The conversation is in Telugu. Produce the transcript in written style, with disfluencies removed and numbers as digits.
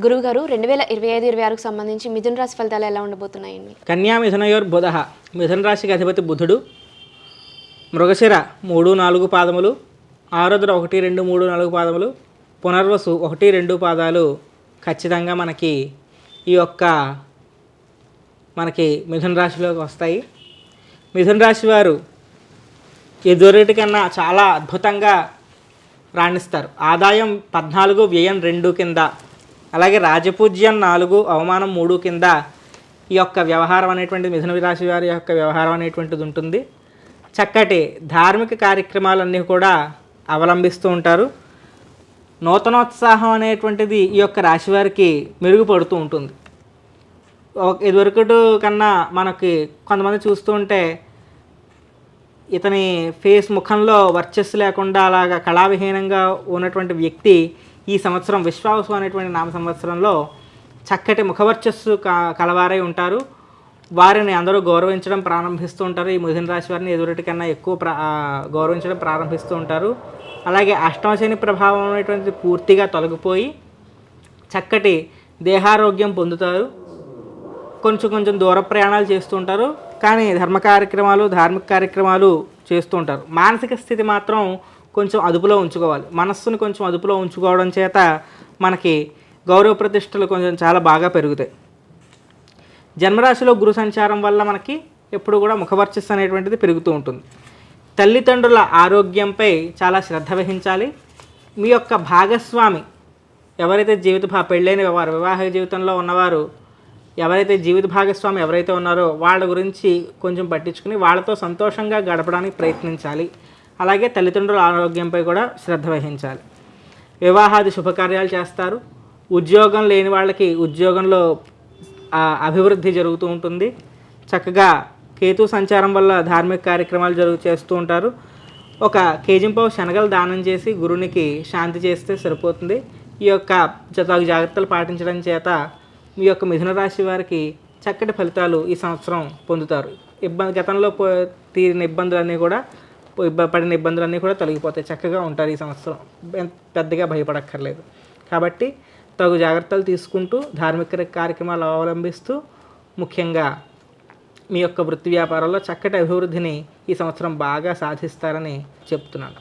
గురువుగారు 2025-26కు సంబంధించి మిథున రాశి ఫలితాలు ఎలా ఉండబోతున్నాయండి? కన్యా మిథునయోర్ బుధః. మిథున రాశికి అధిపతి బుధుడు. మృగశిర 3, 4 పాదములు, ఆరుద్ర 1, 2, 3, 4 పాదములు, పునర్వసు 1, 2 పాదాలు ఖచ్చితంగా మనకి ఈ యొక్క మిథున రాశిలోకి వస్తాయి. మిథున రాశి వారు ఎదురేటి కన్నా చాలా అద్భుతంగా రాణిస్తారు. ఆదాయం 14, వ్యయం 2 కింద, అలాగే రాజపూజ్యం 4, అవమానం 3 కింద ఈ యొక్క వ్యవహారం అనేటువంటిది మిథున రాశి వారి యొక్క వ్యవహారం అనేటువంటిది ఉంటుంది. చక్కటి ధార్మిక కార్యక్రమాలన్నీ కూడా అవలంబిస్తూ ఉంటారు. నూతనోత్సాహం అనేటువంటిది ఈ యొక్క రాశి వారికి మెరుగుపడుతూ ఉంటుంది. ఇదివరకటి కన్నా మనకి కొంతమంది చూస్తూ ఉంటే ఇతని ముఖంలో వర్చస్సు లేకుండా అలాగా కళావిహీనంగా ఉన్నటువంటి వ్యక్తి ఈ సంవత్సరం విశ్వావసు అనేటువంటి నామ సంవత్సరంలో చక్కటి ముఖవర్చస్సు కలవారై ఉంటారు. వారిని అందరూ గౌరవించడం ప్రారంభిస్తూ ఉంటారు. ఈ మిథున రాశి వారిని ఎదుటి కన్నా ఎక్కువ గౌరవించడం ప్రారంభిస్తూ ఉంటారు. అలాగే అష్టమశని ప్రభావం అనేటువంటిది పూర్తిగా తొలగిపోయి చక్కటి దేహారోగ్యం పొందుతారు. కొంచెం దూర ప్రయాణాలు చేస్తూ ఉంటారు, కానీ ధార్మిక కార్యక్రమాలు చేస్తూ ఉంటారు. మానసిక స్థితి మాత్రం కొంచెం అదుపులో ఉంచుకోవాలి. మనస్సును కొంచెం అదుపులో ఉంచుకోవడం చేత మనకి గౌరవ ప్రతిష్టలు కొంచెం చాలా బాగా పెరుగుతాయి. జన్మరాశిలో గురు సంచారం వల్ల మనకి ఎప్పుడు కూడా ముఖవర్చస్సు అనేటువంటిది పెరుగుతూ ఉంటుంది. తల్లిదండ్రుల ఆరోగ్యంపై చాలా శ్రద్ధ వహించాలి. మీ యొక్క భాగస్వామి ఎవరైతే పెళ్ళైన వారు, వివాహ జీవితంలో ఉన్నవారు ఎవరైతే జీవిత భాగస్వామి ఎవరైతే ఉన్నారో వాళ్ళ గురించి కొంచెం పట్టించుకుని వాళ్ళతో సంతోషంగా గడపడానికి ప్రయత్నించాలి. అలాగే తల్లిదండ్రుల ఆరోగ్యంపై కూడా శ్రద్ధ వహించాలి. వివాహాది శుభకార్యాలు చేస్తారు. ఉద్యోగం లేని వాళ్ళకి ఉద్యోగంలో అభివృద్ధి జరుగుతూ ఉంటుంది. చక్కగా కేతు సంచారం వల్ల ధార్మిక కార్యక్రమాలు చేస్తూ ఉంటారు. 1 కేజీంపావు శనగలు దానం చేసి గురునికి శాంతి చేస్తే సరిపోతుంది. ఈ యొక్క జాగ్రత్తలు పాటించడం చేత మీ యొక్క మిథున రాశి వారికి చక్కటి ఫలితాలు ఈ సంవత్సరం పొందుతారు. గతంలో తీరిన పడిన ఇబ్బందులన్నీ కూడా తొలగిపోతాయి. చక్కగా ఉంటారు ఈ సంవత్సరం. పెద్దగా భయపడక్కర్లేదు. కాబట్టి తగు జాగ్రత్తలు తీసుకుంటూ ధార్మిక కార్యక్రమాలు అవలంబిస్తూ ముఖ్యంగా మీ యొక్క వృత్తి వ్యాపారాల్లో చక్కటి అభివృద్ధిని ఈ సంవత్సరం బాగా సాధిస్తారని చెప్తున్నాను.